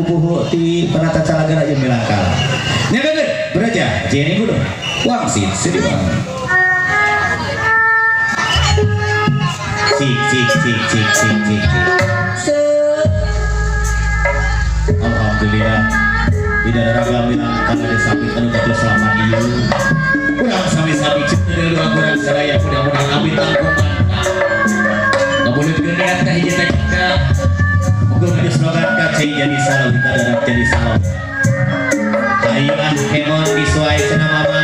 pupuh ti penata calagara jeung milangkal. Nyagadeun beraja Jenny Gunung. Wangsit Sediwang. Cik. Alhamdulillah. Tidak ada raga milangkal ada sapi anu teu selama ieu. Urang sami sapi cek teu dua kurang saraya mudah-mudahan abdi tangkungan. Kemudian geniat teh hiji teh Muga geus slogan ka cai jadi salon kita darat jadi salon. Ayeuna hemon disuai cenah mama.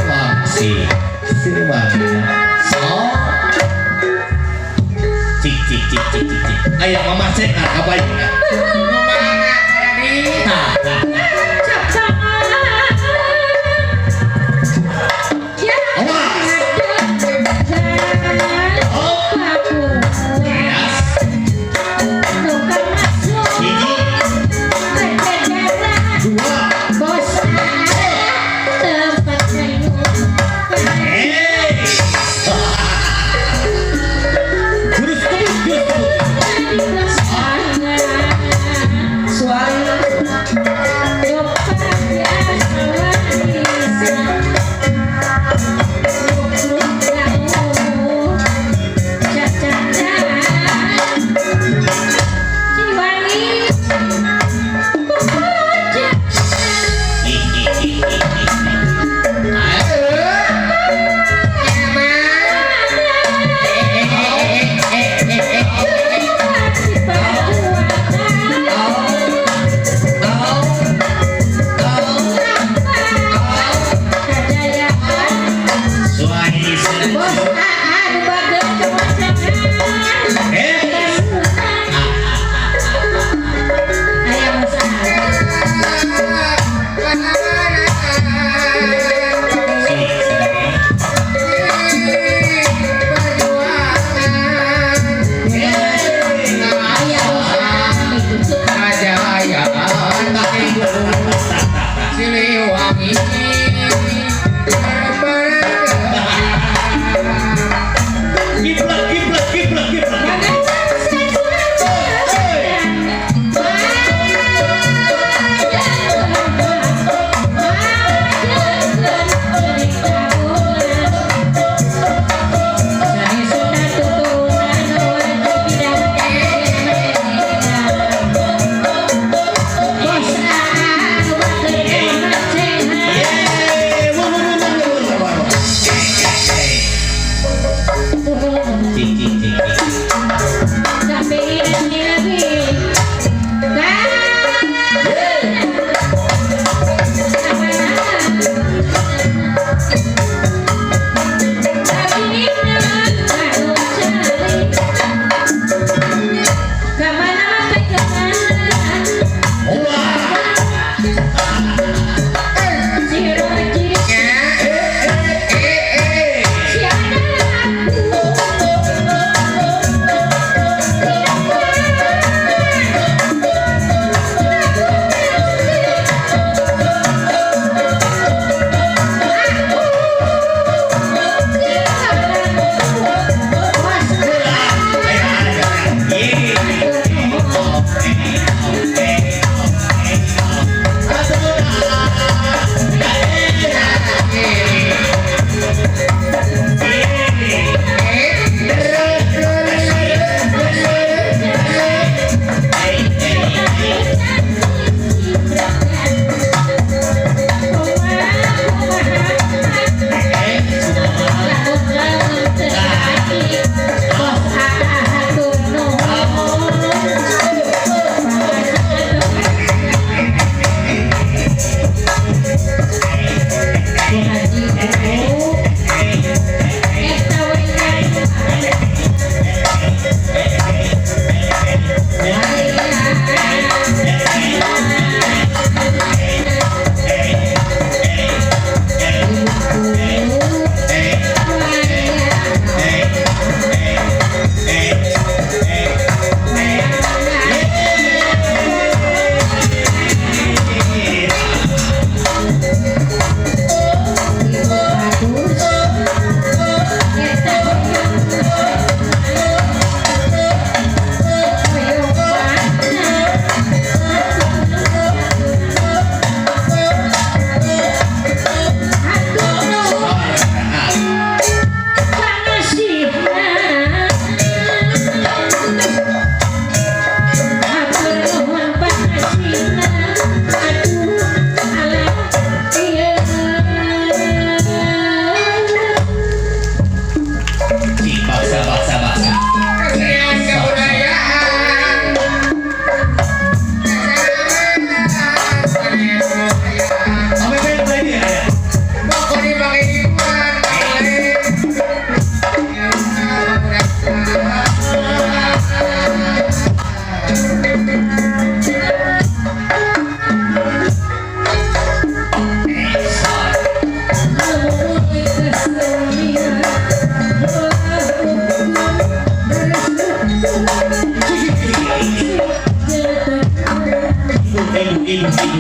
Wah si wanita. Cik. Aya mama cek ka bayi. Kumaha tadi?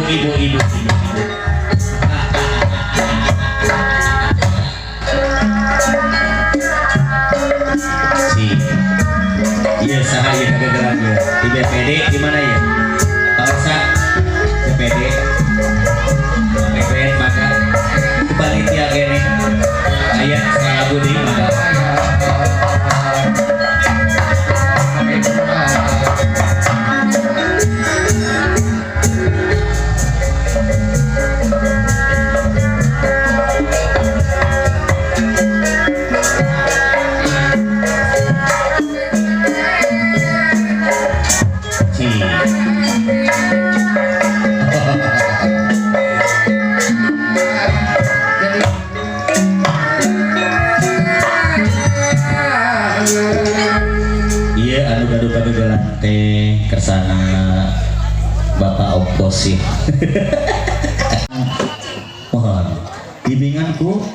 ibu. Si, iya sahaya kegegeran ya. Di BPD di mana ya? Paksa BPD, BPN maka panitia gini. Ayah saya budi maka. Kersana Bapak Oposi mohon bimbinganku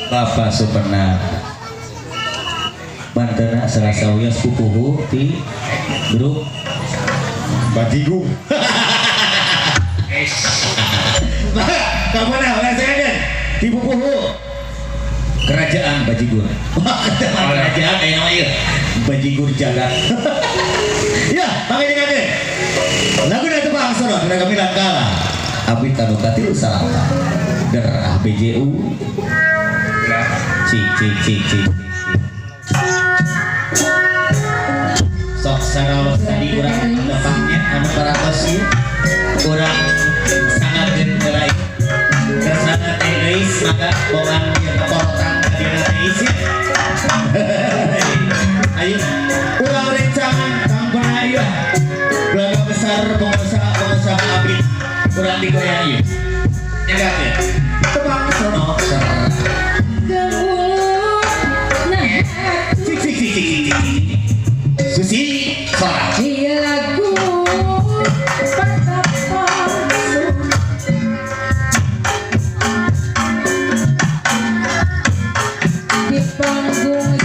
Bapak Supena Bantena serasa wias pupuhu di grup Bajigung. kamu nah oleh saya kan di pupuhu kerajaan Bajigur kerajaan namanya Bajigur jagat ya makanya kan lagu dari Bang Soro sudah kami langkala abdi tanu katil salata der BJU cik sok saraos tadi kurang depannya anu paratos ieu kurang sangat gendelai kersana teh geus maka bogan ieu portang kadina teh isi ayo ulah rencangan tanpa ayo keluarga besar pengusaha abdi kurang digoyang ieu nyegat ya tebang sono cik Susi Sora lagu di panggung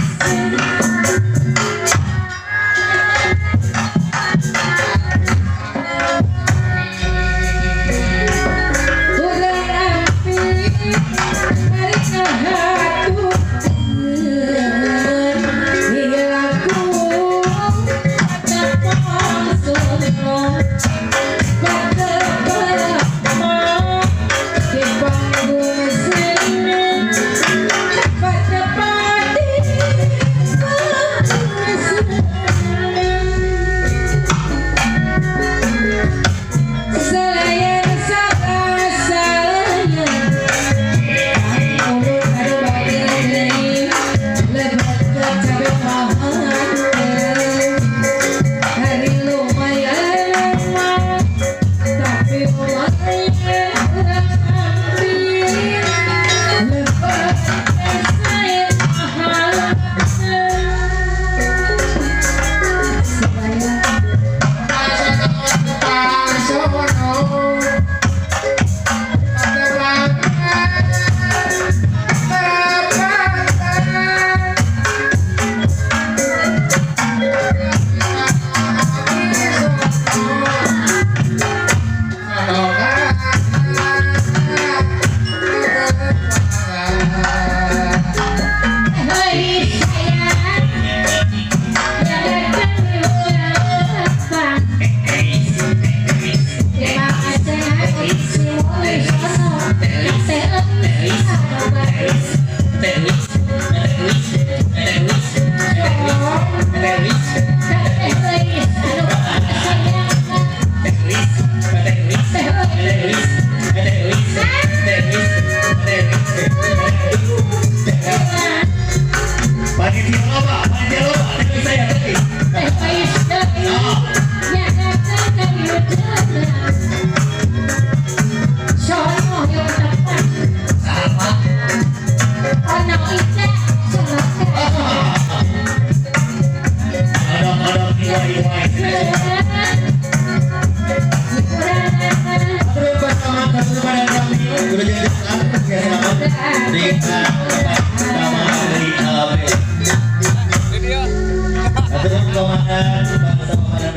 Komandan bangsa komandan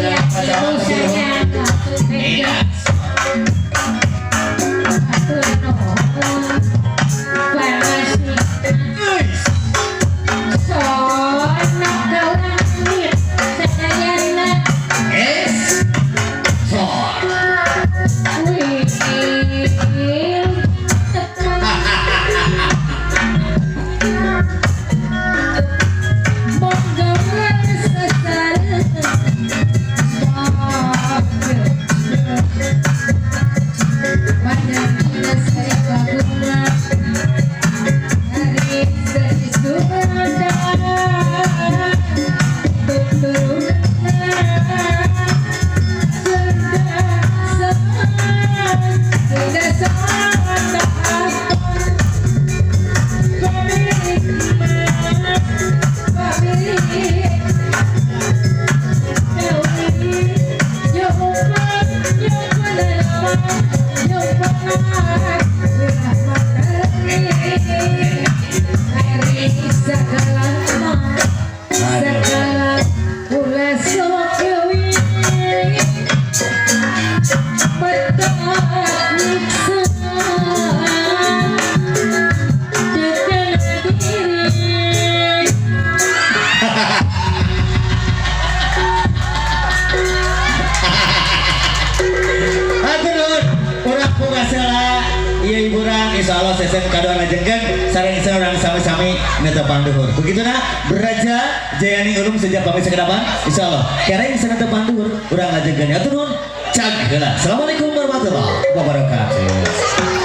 bilang pacaran tapi enak. Es for insya Allah sesen kadoan ajengkeun sareng sareng sami-sami netepang duhur. Begitu nah Beraja Jayani Ulum sejak pamit sekedapan insya Allah karena bisa netepang duhur urang ajengkeun atur nuhun cag heula. Assalamualaikum warahmatullahi wabarakatuh.